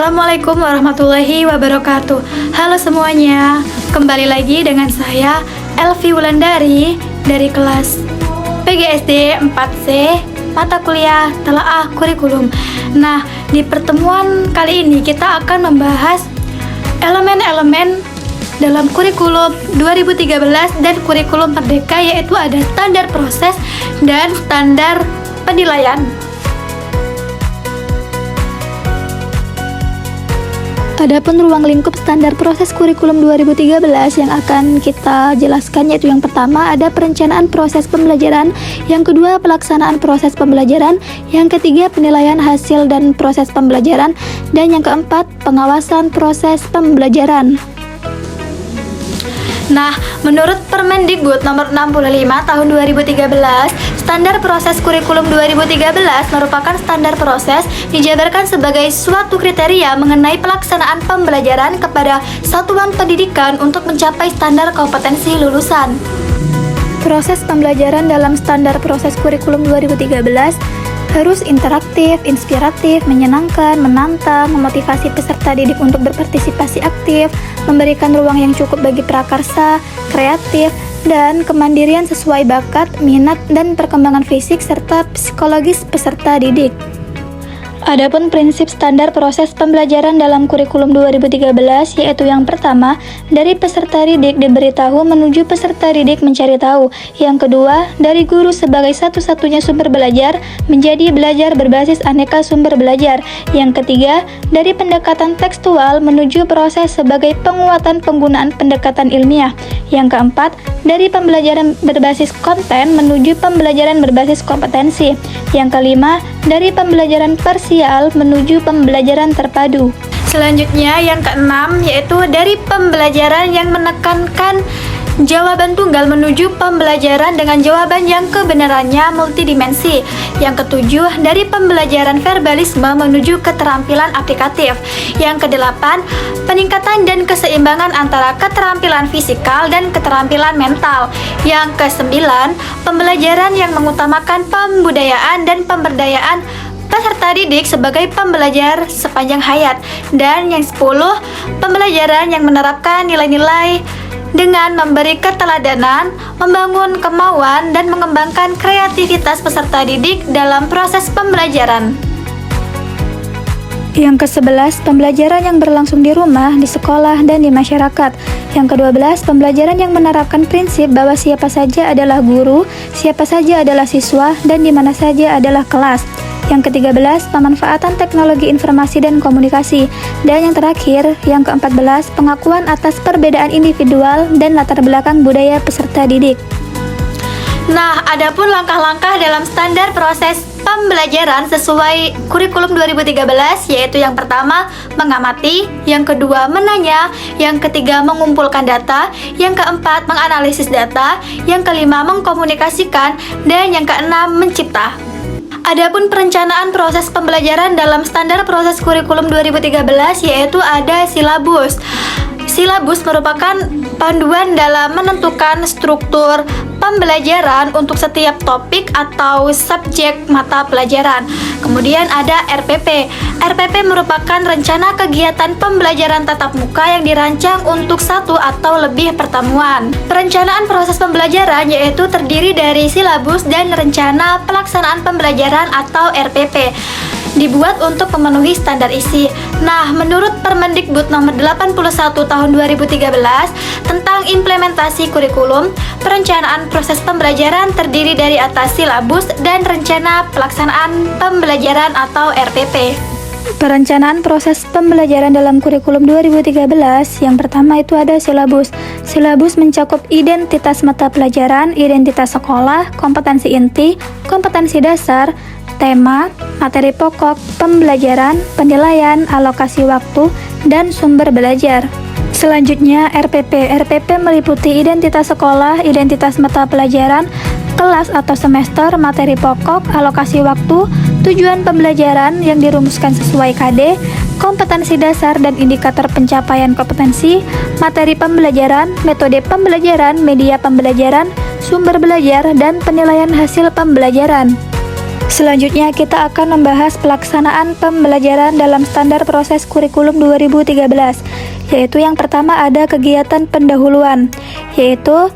Assalamualaikum warahmatullahi wabarakatuh. Halo semuanya, kembali lagi dengan saya Elvi Wulandari dari kelas PGSD 4C mata kuliah Telaah Kurikulum. Nah, di pertemuan kali ini kita akan membahas elemen-elemen dalam kurikulum 2013 dan kurikulum Merdeka, yaitu ada standar proses dan standar penilaian. Adapun ruang lingkup standar proses kurikulum 2013 yang akan kita jelaskan, yaitu yang pertama ada perencanaan proses pembelajaran, yang kedua pelaksanaan proses pembelajaran, yang ketiga penilaian hasil dan proses pembelajaran, dan yang keempat pengawasan proses pembelajaran. Nah, menurut Permendikbud nomor 65 tahun 2013, standar proses kurikulum 2013 merupakan standar proses dijabarkan sebagai suatu kriteria mengenai pelaksanaan pembelajaran kepada satuan pendidikan untuk mencapai standar kompetensi lulusan. Proses pembelajaran dalam standar proses kurikulum 2013 harus interaktif, inspiratif, menyenangkan, menantang, memotivasi peserta didik untuk berpartisipasi aktif, memberikan ruang yang cukup bagi prakarsa, kreatif, dan kemandirian sesuai bakat, minat, dan perkembangan fisik serta psikologis peserta didik. Adapun prinsip standar proses pembelajaran dalam kurikulum 2013, yaitu yang pertama, dari peserta didik diberitahu menuju peserta didik mencari tahu. Yang kedua, dari guru sebagai satu-satunya sumber belajar menjadi belajar berbasis aneka sumber belajar. Yang ketiga, dari pendekatan tekstual menuju proses sebagai penguatan penggunaan pendekatan ilmiah. Yang keempat, dari pembelajaran berbasis konten menuju pembelajaran berbasis kompetensi. Yang kelima, dari pembelajaran parsial menuju pembelajaran terpadu. Selanjutnya yang keenam, yaitu dari pembelajaran yang menekankan jawaban tunggal menuju pembelajaran dengan jawaban yang kebenarannya multidimensi. Yang ketujuh, dari pembelajaran verbalisme menuju keterampilan aplikatif. Yang kedelapan, peningkatan dan keseimbangan antara keterampilan fisikal dan keterampilan mental. Yang kesembilan, pembelajaran yang mengutamakan pembudayaan dan pemberdayaan peserta didik sebagai pembelajar sepanjang hayat. Dan yang 10, pembelajaran yang menerapkan nilai-nilai dengan memberi keteladanan, membangun kemauan, dan mengembangkan kreativitas peserta didik dalam proses pembelajaran. Yang ke-11, pembelajaran yang berlangsung di rumah, di sekolah, dan di masyarakat. Yang ke-12, pembelajaran yang menerapkan prinsip bahwa siapa saja adalah guru, siapa saja adalah siswa, dan di mana saja adalah kelas. Yang ke-13, pemanfaatan teknologi informasi dan komunikasi. Dan yang terakhir, yang ke-14, pengakuan atas perbedaan individual dan latar belakang budaya peserta didik. Nah, adapun langkah-langkah dalam standar proses pembelajaran sesuai kurikulum 2013, yaitu yang pertama, mengamati, yang kedua, menanya, yang ketiga, mengumpulkan data, yang keempat, menganalisis data, yang kelima, mengkomunikasikan, dan yang keenam, mencipta. Adapun perencanaan proses pembelajaran dalam standar proses kurikulum 2013, yaitu ada silabus. Silabus merupakan panduan dalam menentukan struktur pembelajaran untuk setiap topik atau subjek mata pelajaran. Kemudian ada RPP. RPP merupakan rencana kegiatan pembelajaran tatap muka yang dirancang untuk satu atau lebih pertemuan. Perencanaan proses pembelajaran yaitu terdiri dari silabus dan rencana pelaksanaan pembelajaran atau RPP, dibuat untuk memenuhi standar isi. Nah, menurut Permendikbud nomor 81 tahun 2013 tentang implementasi kurikulum, perencanaan proses pembelajaran terdiri dari atas silabus dan rencana pelaksanaan pembelajaran atau RPP. Perencanaan proses pembelajaran dalam kurikulum 2013, yang pertama itu ada silabus. Silabus mencakup identitas mata pelajaran, identitas sekolah, kompetensi inti, kompetensi dasar, tema, materi pokok, pembelajaran, penilaian, alokasi waktu, dan sumber belajar. Selanjutnya RPP. RPP meliputi identitas sekolah, identitas mata pelajaran, kelas atau semester, materi pokok, alokasi waktu, tujuan pembelajaran yang dirumuskan sesuai KD, kompetensi dasar dan indikator pencapaian kompetensi, materi pembelajaran, metode pembelajaran, media pembelajaran, sumber belajar, dan penilaian hasil pembelajaran. Selanjutnya kita akan membahas pelaksanaan pembelajaran dalam standar proses kurikulum 2013, yaitu yang pertama ada kegiatan pendahuluan, yaitu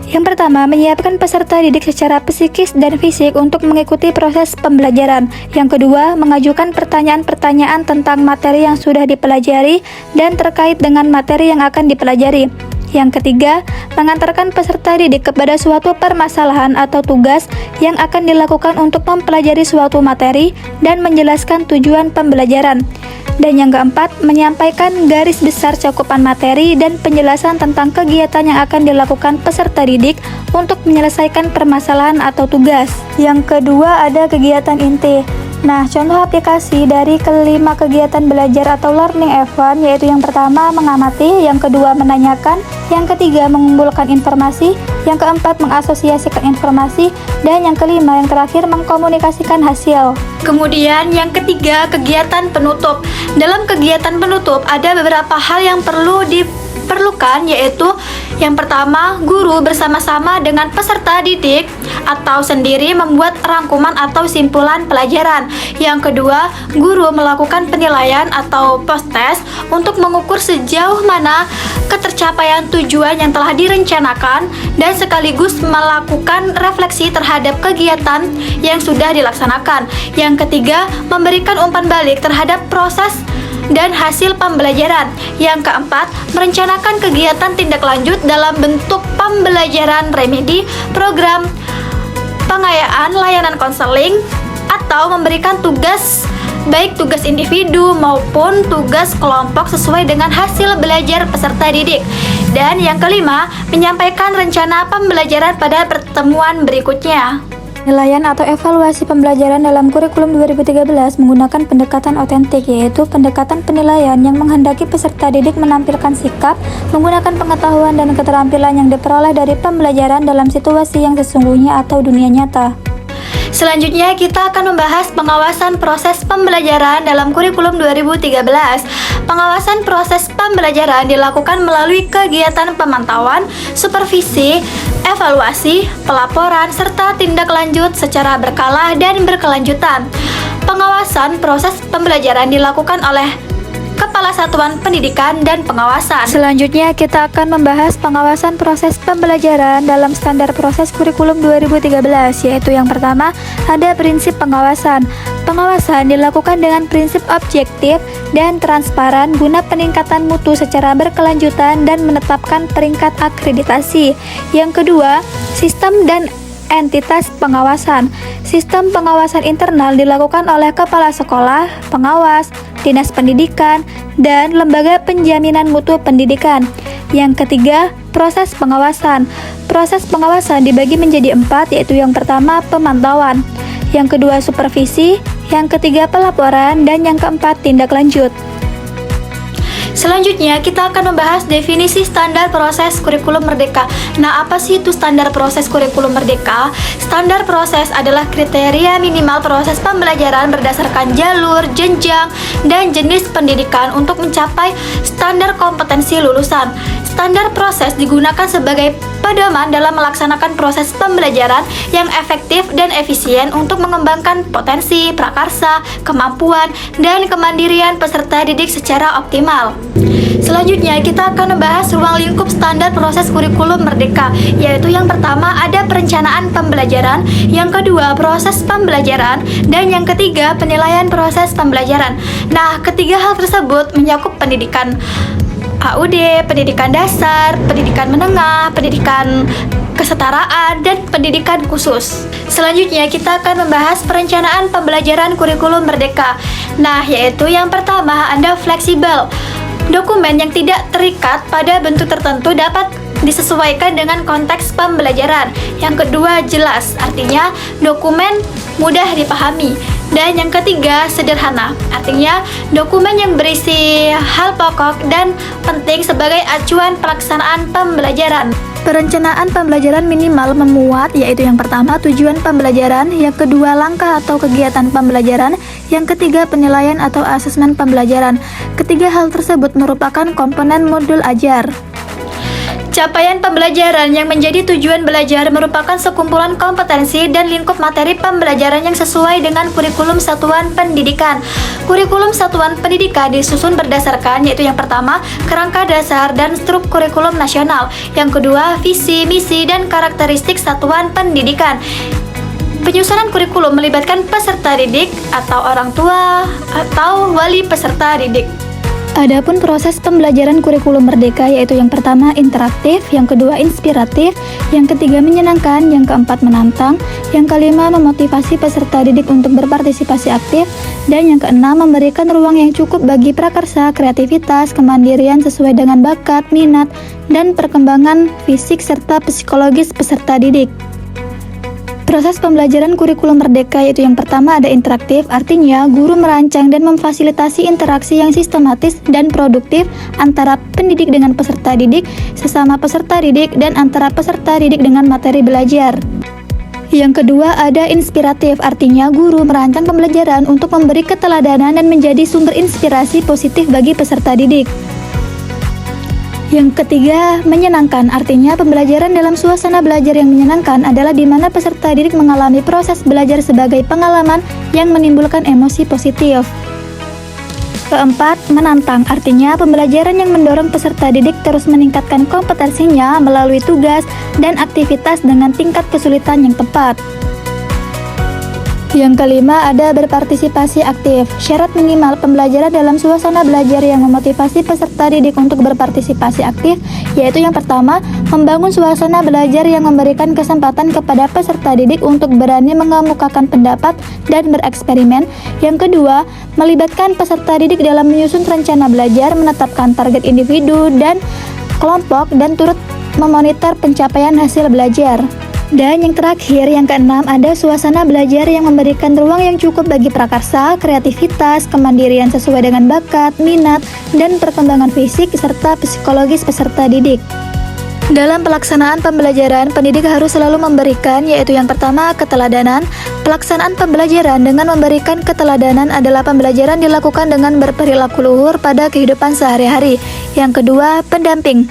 yang pertama, menyiapkan peserta didik secara psikis dan fisik untuk mengikuti proses pembelajaran. Yang kedua, mengajukan pertanyaan-pertanyaan tentang materi yang sudah dipelajari dan terkait dengan materi yang akan dipelajari. Yang ketiga, mengantarkan peserta didik kepada suatu permasalahan atau tugas yang akan dilakukan untuk mempelajari suatu materi dan menjelaskan tujuan pembelajaran. Dan yang keempat, menyampaikan garis besar cakupan materi dan penjelasan tentang kegiatan yang akan dilakukan peserta didik untuk menyelesaikan permasalahan atau tugas. Yang kedua ada kegiatan inti. Nah, contoh aplikasi dari kelima kegiatan belajar atau learning event yaitu yang pertama mengamati, yang kedua menanyakan, yang ketiga mengumpulkan informasi, yang keempat mengasosiasikan informasi, dan yang kelima yang terakhir mengkomunikasikan hasil. Kemudian yang ketiga kegiatan penutup. Dalam kegiatan penutup ada beberapa hal yang perlu diperlukan, yaitu yang pertama, guru bersama-sama dengan peserta didik atau sendiri membuat rangkuman atau simpulan pelajaran. Yang kedua, guru melakukan penilaian atau post-test untuk mengukur sejauh mana ketercapaian tujuan yang telah direncanakan dan sekaligus melakukan refleksi terhadap kegiatan yang sudah dilaksanakan. Yang ketiga, memberikan umpan balik terhadap proses dan hasil pembelajaran. Yang keempat, merencanakan kegiatan tindak lanjut dalam bentuk pembelajaran remedi, program pengayaan, layanan konseling, atau memberikan tugas, baik tugas individu maupun tugas kelompok sesuai dengan hasil belajar peserta didik. Dan yang kelima, menyampaikan rencana pembelajaran pada pertemuan berikutnya. Penilaian atau evaluasi pembelajaran dalam kurikulum 2013 menggunakan pendekatan otentik, yaitu pendekatan penilaian yang menghendaki peserta didik menampilkan sikap, menggunakan pengetahuan dan keterampilan yang diperoleh dari pembelajaran dalam situasi yang sesungguhnya atau dunia nyata. Selanjutnya kita akan membahas pengawasan proses pembelajaran dalam kurikulum 2013. Pengawasan proses pembelajaran dilakukan melalui kegiatan pemantauan, supervisi, evaluasi, pelaporan, serta tindak lanjut secara berkala dan berkelanjutan. Pengawasan proses pembelajaran dilakukan oleh Kepala Satuan Pendidikan dan Pengawasan. Selanjutnya kita akan membahas pengawasan proses pembelajaran dalam standar proses kurikulum 2013, yaitu yang pertama ada prinsip pengawasan. Pengawasan dilakukan dengan prinsip objektif dan transparan guna peningkatan mutu secara berkelanjutan dan menetapkan peringkat akreditasi. Yang kedua, sistem dan entitas pengawasan. Sistem pengawasan internal dilakukan oleh kepala sekolah, pengawas, dinas pendidikan, dan lembaga penjaminan mutu pendidikan. Yang ketiga, proses pengawasan. Proses pengawasan dibagi menjadi 4, yaitu yang pertama pemantauan, yang kedua supervisi, yang ketiga pelaporan, dan yang keempat tindak lanjut. Selanjutnya kita akan membahas definisi standar proses kurikulum merdeka. Nah, apa sih itu standar proses kurikulum merdeka? Standar proses adalah kriteria minimal proses pembelajaran berdasarkan jalur, jenjang, dan jenis pendidikan untuk mencapai standar kompetensi lulusan. Standar proses digunakan sebagai pedoman dalam melaksanakan proses pembelajaran yang efektif dan efisien untuk mengembangkan potensi, prakarsa, kemampuan, dan kemandirian peserta didik secara optimal. Selanjutnya kita akan membahas ruang lingkup standar proses kurikulum merdeka, yaitu yang pertama ada perencanaan pembelajaran, yang kedua proses pembelajaran, dan yang ketiga penilaian proses pembelajaran. Nah, ketiga hal tersebut mencakup pendidikan AUD, pendidikan dasar, pendidikan menengah, pendidikan kesetaraan, dan pendidikan khusus. Selanjutnya kita akan membahas perencanaan pembelajaran kurikulum merdeka. Nah, yaitu yang pertama ada fleksibel. Dokumen yang tidak terikat pada bentuk tertentu dapat disesuaikan dengan konteks pembelajaran. Yang kedua jelas, artinya dokumen mudah dipahami. Dan yang ketiga sederhana, artinya dokumen yang berisi hal pokok dan penting sebagai acuan pelaksanaan pembelajaran. Perencanaan pembelajaran minimal memuat, yaitu yang pertama tujuan pembelajaran, yang kedua langkah atau kegiatan pembelajaran, yang ketiga penilaian atau asesmen pembelajaran. Ketiga hal tersebut merupakan komponen modul ajar. Capaian pembelajaran yang menjadi tujuan belajar merupakan sekumpulan kompetensi dan lingkup materi pembelajaran yang sesuai dengan kurikulum satuan pendidikan. Kurikulum satuan pendidikan disusun berdasarkan yaitu yang pertama, kerangka dasar dan struktur kurikulum nasional. Yang kedua, visi, misi, dan karakteristik satuan pendidikan. Penyusunan kurikulum melibatkan peserta didik atau orang tua atau wali peserta didik. Adapun proses pembelajaran kurikulum merdeka yaitu yang pertama interaktif, yang kedua inspiratif, yang ketiga menyenangkan, yang keempat menantang, yang kelima memotivasi peserta didik untuk berpartisipasi aktif, dan yang keenam memberikan ruang yang cukup bagi prakarsa, kreativitas, kemandirian sesuai dengan bakat, minat, dan perkembangan fisik serta psikologis peserta didik. Proses pembelajaran kurikulum merdeka yaitu yang pertama ada interaktif, artinya guru merancang dan memfasilitasi interaksi yang sistematis dan produktif antara pendidik dengan peserta didik, sesama peserta didik, dan antara peserta didik dengan materi belajar. Yang kedua ada inspiratif, artinya guru merancang pembelajaran untuk memberi keteladanan dan menjadi sumber inspirasi positif bagi peserta didik. Yang ketiga, menyenangkan, artinya pembelajaran dalam suasana belajar yang menyenangkan adalah di mana peserta didik mengalami proses belajar sebagai pengalaman yang menimbulkan emosi positif. Keempat, menantang, artinya pembelajaran yang mendorong peserta didik terus meningkatkan kompetensinya melalui tugas dan aktivitas dengan tingkat kesulitan yang tepat. Yang kelima ada berpartisipasi aktif. Syarat minimal pembelajaran dalam suasana belajar yang memotivasi peserta didik untuk berpartisipasi aktif yaitu yang pertama, membangun suasana belajar yang memberikan kesempatan kepada peserta didik untuk berani mengemukakan pendapat dan bereksperimen. Yang kedua, melibatkan peserta didik dalam menyusun rencana belajar, menetapkan target individu dan kelompok, dan turut memonitor pencapaian hasil belajar. Dan yang terakhir, yang keenam, ada suasana belajar yang memberikan ruang yang cukup bagi prakarsa, kreativitas, kemandirian sesuai dengan bakat, minat, dan perkembangan fisik serta psikologis peserta didik. Dalam pelaksanaan pembelajaran, pendidik harus selalu memberikan yaitu yang pertama, keteladanan. Pelaksanaan pembelajaran dengan memberikan keteladanan adalah pembelajaran dilakukan dengan berperilaku luhur pada kehidupan sehari-hari. Yang kedua, pendamping.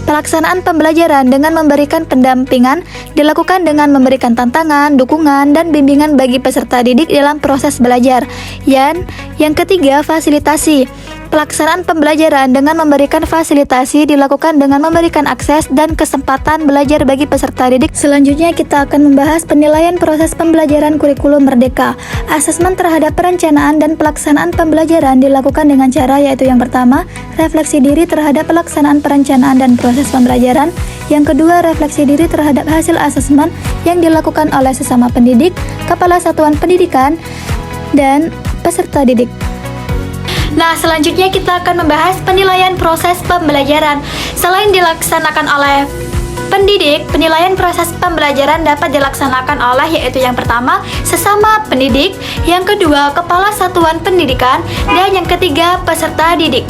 Pelaksanaan pembelajaran dengan memberikan pendampingan dilakukan dengan memberikan tantangan, dukungan, dan bimbingan bagi peserta didik dalam proses belajar. Yang ketiga, fasilitasi. Pelaksanaan pembelajaran dengan memberikan fasilitasi dilakukan dengan memberikan akses dan kesempatan belajar bagi peserta didik. Selanjutnya kita akan membahas penilaian proses pembelajaran kurikulum merdeka. Asesmen terhadap perencanaan dan pelaksanaan pembelajaran dilakukan dengan cara yaitu yang pertama, refleksi diri terhadap pelaksanaan perencanaan dan proses pembelajaran. Yang kedua, refleksi diri terhadap hasil asesmen yang dilakukan oleh sesama pendidik, kepala satuan pendidikan, dan peserta didik. Nah, selanjutnya kita akan membahas penilaian proses pembelajaran. Selain dilaksanakan oleh pendidik, penilaian proses pembelajaran dapat dilaksanakan oleh yaitu yang pertama, sesama pendidik, yang kedua, kepala satuan pendidikan, dan yang ketiga, peserta didik.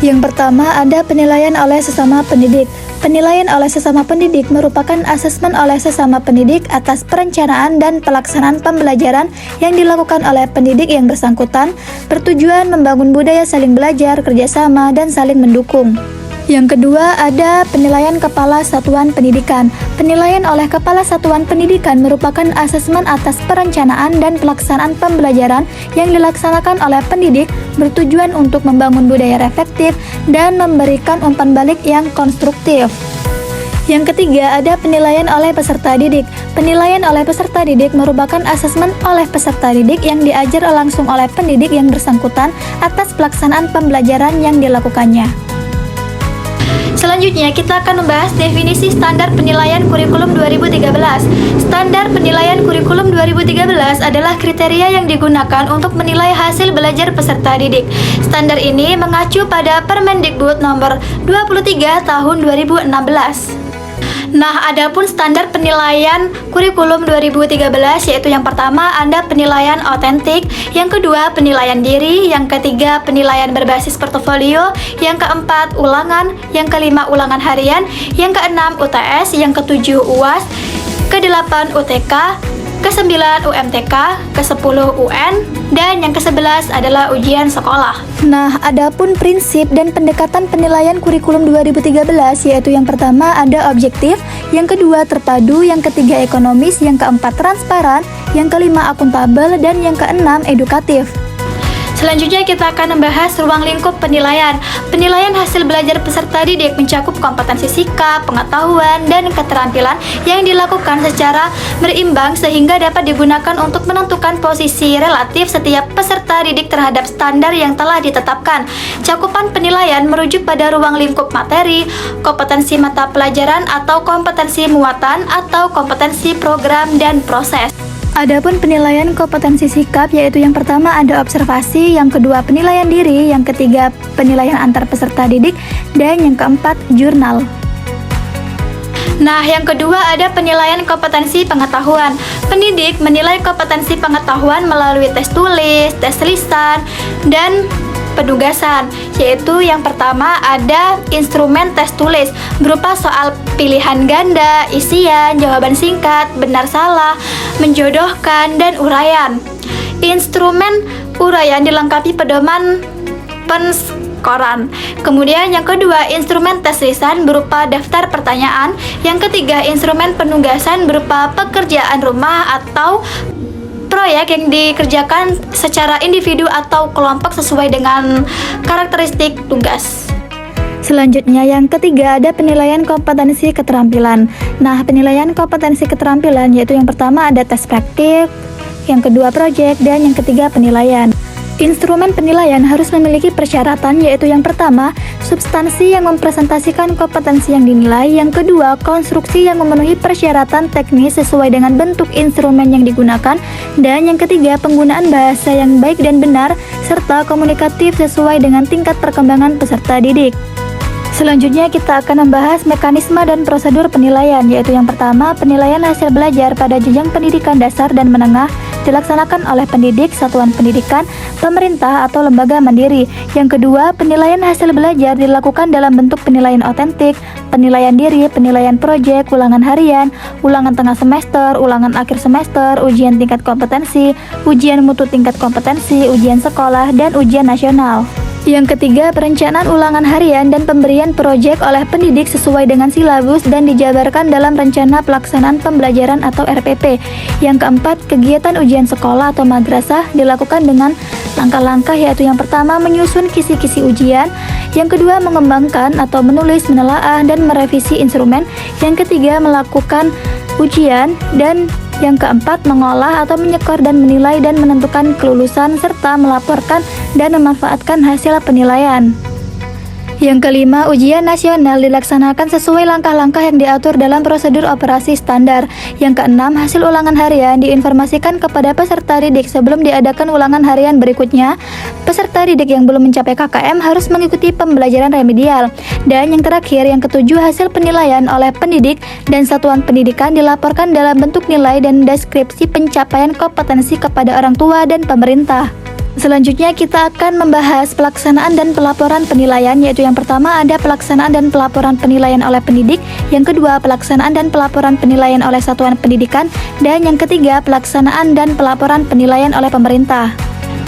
Yang pertama ada penilaian oleh sesama pendidik. Penilaian oleh sesama pendidik merupakan asesmen oleh sesama pendidik atas perencanaan dan pelaksanaan pembelajaran yang dilakukan oleh pendidik yang bersangkutan, bertujuan membangun budaya saling belajar, kerjasama, dan saling mendukung. Yang kedua ada penilaian kepala satuan pendidikan. Penilaian oleh kepala satuan pendidikan merupakan asesmen atas perencanaan dan pelaksanaan pembelajaran yang dilaksanakan oleh pendidik, bertujuan untuk membangun budaya reflektif dan memberikan umpan balik yang konstruktif. Yang ketiga ada penilaian oleh peserta didik. Penilaian oleh peserta didik merupakan asesmen oleh peserta didik yang diajar langsung oleh pendidik yang bersangkutan atas pelaksanaan pembelajaran yang dilakukannya. Selanjutnya kita akan membahas definisi standar penilaian kurikulum 2013. Standar penilaian kurikulum 2013 adalah kriteria yang digunakan untuk menilai hasil belajar peserta didik. Standar ini mengacu pada Permendikbud nomor 23 tahun 2016. Nah, adapun standar penilaian kurikulum 2013 yaitu yang pertama ada penilaian otentik, yang kedua penilaian diri, yang ketiga penilaian berbasis portofolio, yang keempat ulangan, yang kelima ulangan harian, yang keenam UTS, yang ketujuh UAS, kedelapan UTK, ke-9 UMTK, ke-10 UN, dan yang ke-11 adalah ujian sekolah. Nah, adapun prinsip dan pendekatan penilaian kurikulum 2013 yaitu yang pertama ada objektif, yang kedua terpadu, yang ketiga ekonomis, yang keempat transparan, yang kelima akuntabel, dan yang keenam edukatif. Selanjutnya kita akan membahas ruang lingkup penilaian. Penilaian hasil belajar peserta didik mencakup kompetensi sikap, pengetahuan, dan keterampilan yang dilakukan secara berimbang sehingga dapat digunakan untuk menentukan posisi relatif setiap peserta didik terhadap standar yang telah ditetapkan. Cakupan penilaian merujuk pada ruang lingkup materi, kompetensi mata pelajaran atau kompetensi muatan atau kompetensi program dan proses. Adapun penilaian kompetensi sikap yaitu yang pertama ada observasi, yang kedua penilaian diri, yang ketiga penilaian antar peserta didik, dan yang keempat jurnal. Nah, yang kedua ada penilaian kompetensi pengetahuan. Pendidik menilai kompetensi pengetahuan melalui tes tulis, tes lisan, dan penugasan, yaitu yang pertama ada instrumen tes tulis berupa soal pilihan ganda, isian, jawaban singkat, benar salah, menjodohkan, dan uraian. Instrumen uraian dilengkapi pedoman penskoran. Kemudian yang kedua instrumen tes lisan berupa daftar pertanyaan. Yang ketiga instrumen penugasan berupa pekerjaan rumah atau proyek yang dikerjakan secara individu atau kelompok sesuai dengan karakteristik tugas. Selanjutnya yang ketiga ada penilaian kompetensi keterampilan. Nah, penilaian kompetensi keterampilan yaitu yang pertama ada tes praktik, yang kedua proyek, dan yang ketiga penilaian. Instrumen penilaian harus memiliki persyaratan yaitu yang pertama, substansi yang mempresentasikan kompetensi yang dinilai, yang kedua, konstruksi yang memenuhi persyaratan teknis sesuai dengan bentuk instrumen yang digunakan, dan yang ketiga, penggunaan bahasa yang baik dan benar, serta komunikatif sesuai dengan tingkat perkembangan peserta didik. Selanjutnya kita akan membahas mekanisme dan prosedur penilaian, yaitu yang pertama, penilaian hasil belajar pada jenjang pendidikan dasar dan menengah dilaksanakan oleh pendidik, satuan pendidikan, pemerintah, atau lembaga mandiri. Yang kedua, penilaian hasil belajar dilakukan dalam bentuk penilaian otentik, penilaian diri, penilaian proyek, ulangan harian, ulangan tengah semester, ulangan akhir semester, ujian tingkat kompetensi, ujian mutu tingkat kompetensi, ujian sekolah, dan ujian nasional. Yang ketiga, perencanaan ulangan harian dan pemberian proyek oleh pendidik sesuai dengan silabus dan dijabarkan dalam rencana pelaksanaan pembelajaran atau RPP. Yang keempat, kegiatan ujian sekolah atau madrasah dilakukan dengan langkah-langkah yaitu yang pertama, menyusun kisi-kisi ujian, yang kedua, mengembangkan atau menulis, menelaah, dan merevisi instrumen, yang ketiga, melakukan ujian, dan yang keempat, mengolah atau menyekor dan menilai dan menentukan kelulusan serta melaporkan dan memanfaatkan hasil penilaian. Yang kelima, ujian nasional dilaksanakan sesuai langkah-langkah yang diatur dalam prosedur operasi standar. Yang keenam, hasil ulangan harian diinformasikan kepada peserta didik sebelum diadakan ulangan harian berikutnya. Peserta didik yang belum mencapai KKM harus mengikuti pembelajaran remedial. Dan yang terakhir, yang ketujuh, hasil penilaian oleh pendidik dan satuan pendidikan dilaporkan dalam bentuk nilai dan deskripsi pencapaian kompetensi kepada orang tua dan pemerintah. Selanjutnya kita akan membahas pelaksanaan dan pelaporan penilaian, yaitu yang pertama ada pelaksanaan dan pelaporan penilaian oleh pendidik, yang kedua pelaksanaan dan pelaporan penilaian oleh satuan pendidikan, dan yang ketiga pelaksanaan dan pelaporan penilaian oleh pemerintah.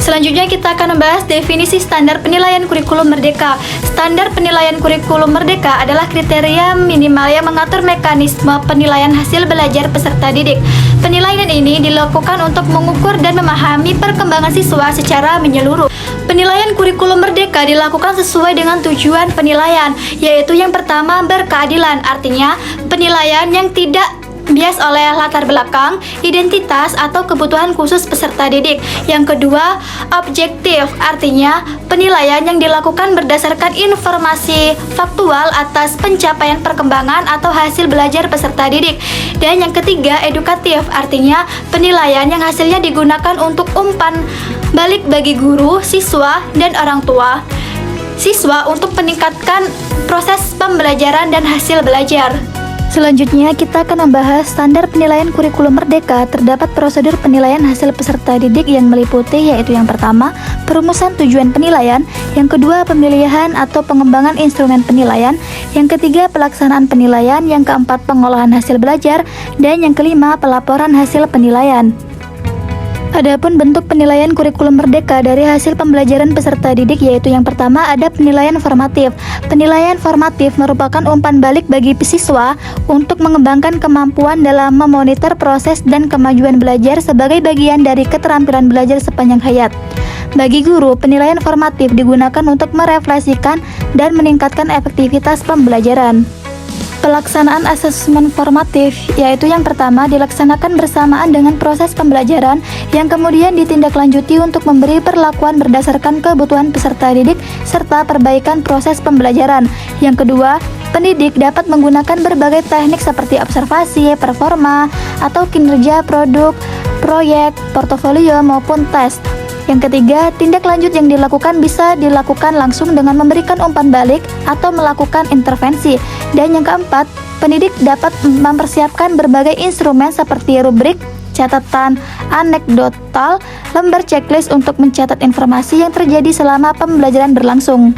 Selanjutnya kita akan membahas definisi standar penilaian kurikulum merdeka. Standar penilaian kurikulum merdeka adalah kriteria minimal yang mengatur mekanisme penilaian hasil belajar peserta didik. Penilaian ini dilakukan untuk mengukur dan memahami perkembangan siswa secara menyeluruh. Penilaian kurikulum merdeka dilakukan sesuai dengan tujuan penilaian, yaitu yang pertama berkeadilan, artinya penilaian yang tidak bias oleh latar belakang, identitas, atau kebutuhan khusus peserta didik. Yang kedua, objektif, artinya penilaian yang dilakukan berdasarkan informasi faktual atas pencapaian perkembangan atau hasil belajar peserta didik. Dan yang ketiga, edukatif, artinya penilaian yang hasilnya digunakan untuk umpan balik bagi guru, siswa, dan orang tua siswa untuk meningkatkan proses pembelajaran dan hasil belajar. Selanjutnya, kita akan membahas standar penilaian kurikulum merdeka. Terdapat prosedur penilaian hasil peserta didik yang meliputi, yaitu yang pertama, perumusan tujuan penilaian, yang kedua, pemilihan atau pengembangan instrumen penilaian, yang ketiga, pelaksanaan penilaian, yang keempat, pengolahan hasil belajar, dan yang kelima, pelaporan hasil penilaian. Adapun bentuk penilaian kurikulum merdeka dari hasil pembelajaran peserta didik, yaitu yang pertama ada penilaian formatif. Penilaian formatif merupakan umpan balik bagi siswa untuk mengembangkan kemampuan dalam memonitor proses dan kemajuan belajar sebagai bagian dari keterampilan belajar sepanjang hayat. Bagi guru, penilaian formatif digunakan untuk merefleksikan dan meningkatkan efektivitas pembelajaran. Pelaksanaan asesmen formatif, yaitu yang pertama dilaksanakan bersamaan dengan proses pembelajaran, yang kemudian ditindaklanjuti untuk memberi perlakuan berdasarkan kebutuhan peserta didik serta perbaikan proses pembelajaran. Yang kedua, pendidik dapat menggunakan berbagai teknik seperti observasi, performa, atau kinerja produk, proyek, portofolio, maupun tes. Yang ketiga, tindak lanjut yang dilakukan bisa dilakukan langsung dengan memberikan umpan balik atau melakukan intervensi. Dan yang keempat, pendidik dapat mempersiapkan berbagai instrumen seperti rubrik, catatan anekdotal, lembar checklist untuk mencatat informasi yang terjadi selama pembelajaran berlangsung.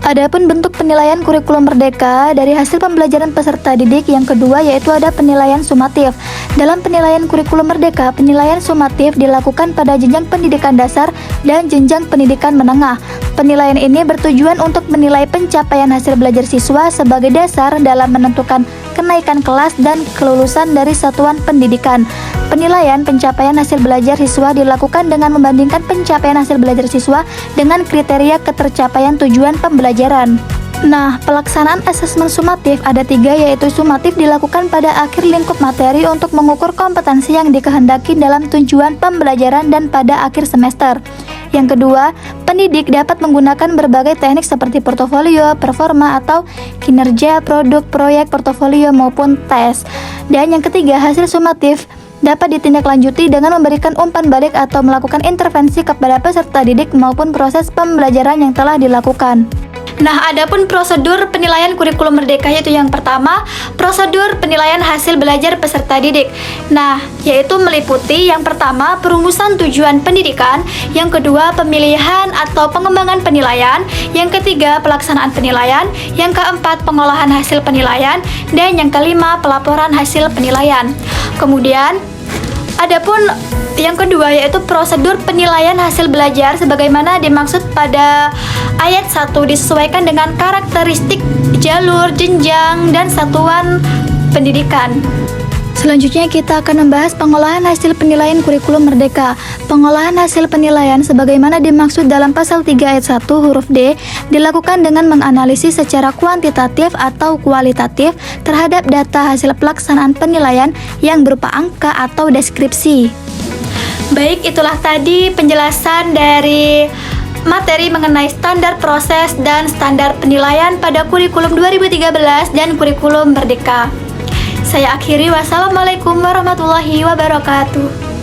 Adapun bentuk penilaian kurikulum merdeka dari hasil pembelajaran peserta didik yang kedua, yaitu ada penilaian sumatif. Dalam penilaian kurikulum merdeka, penilaian sumatif dilakukan pada jenjang pendidikan dasar dan jenjang pendidikan menengah. Penilaian ini bertujuan untuk menilai pencapaian hasil belajar siswa sebagai dasar dalam menentukan kenaikan kelas dan kelulusan dari satuan pendidikan. Penilaian pencapaian hasil belajar siswa dilakukan dengan membandingkan pencapaian hasil belajar siswa dengan kriteria ketercapaian tujuan pembelajaran. Nah, pelaksanaan asesmen sumatif ada 3, yaitu sumatif dilakukan pada akhir lingkup materi untuk mengukur kompetensi yang dikehendaki dalam tujuan pembelajaran dan pada akhir semester. Yang kedua, pendidik dapat menggunakan berbagai teknik seperti portofolio, performa, atau kinerja produk, proyek, portofolio, maupun tes. Dan yang ketiga, hasil sumatif dapat ditindaklanjuti dengan memberikan umpan balik atau melakukan intervensi kepada peserta didik maupun proses pembelajaran yang telah dilakukan. Nah, adapun prosedur penilaian kurikulum merdeka, yaitu yang pertama, prosedur penilaian hasil belajar peserta didik. Nah, yaitu meliputi yang pertama, perumusan tujuan pendidikan, yang kedua, pemilihan atau pengembangan penilaian, yang ketiga, pelaksanaan penilaian, yang keempat, pengolahan hasil penilaian, dan yang kelima, pelaporan hasil penilaian. Kemudian, adapun yang kedua, yaitu prosedur penilaian hasil belajar sebagaimana dimaksud pada ayat 1 disesuaikan dengan karakteristik jalur, jenjang, dan satuan pendidikan. Selanjutnya kita akan membahas pengolahan hasil penilaian kurikulum merdeka. Pengolahan hasil penilaian sebagaimana dimaksud dalam pasal 3 ayat 1 huruf D dilakukan dengan menganalisis secara kuantitatif atau kualitatif terhadap data hasil pelaksanaan penilaian yang berupa angka atau deskripsi. Baik, itulah tadi penjelasan dari materi mengenai standar proses dan standar penilaian pada kurikulum 2013 dan kurikulum merdeka. Saya akhiri, wassalamualaikum warahmatullahi wabarakatuh.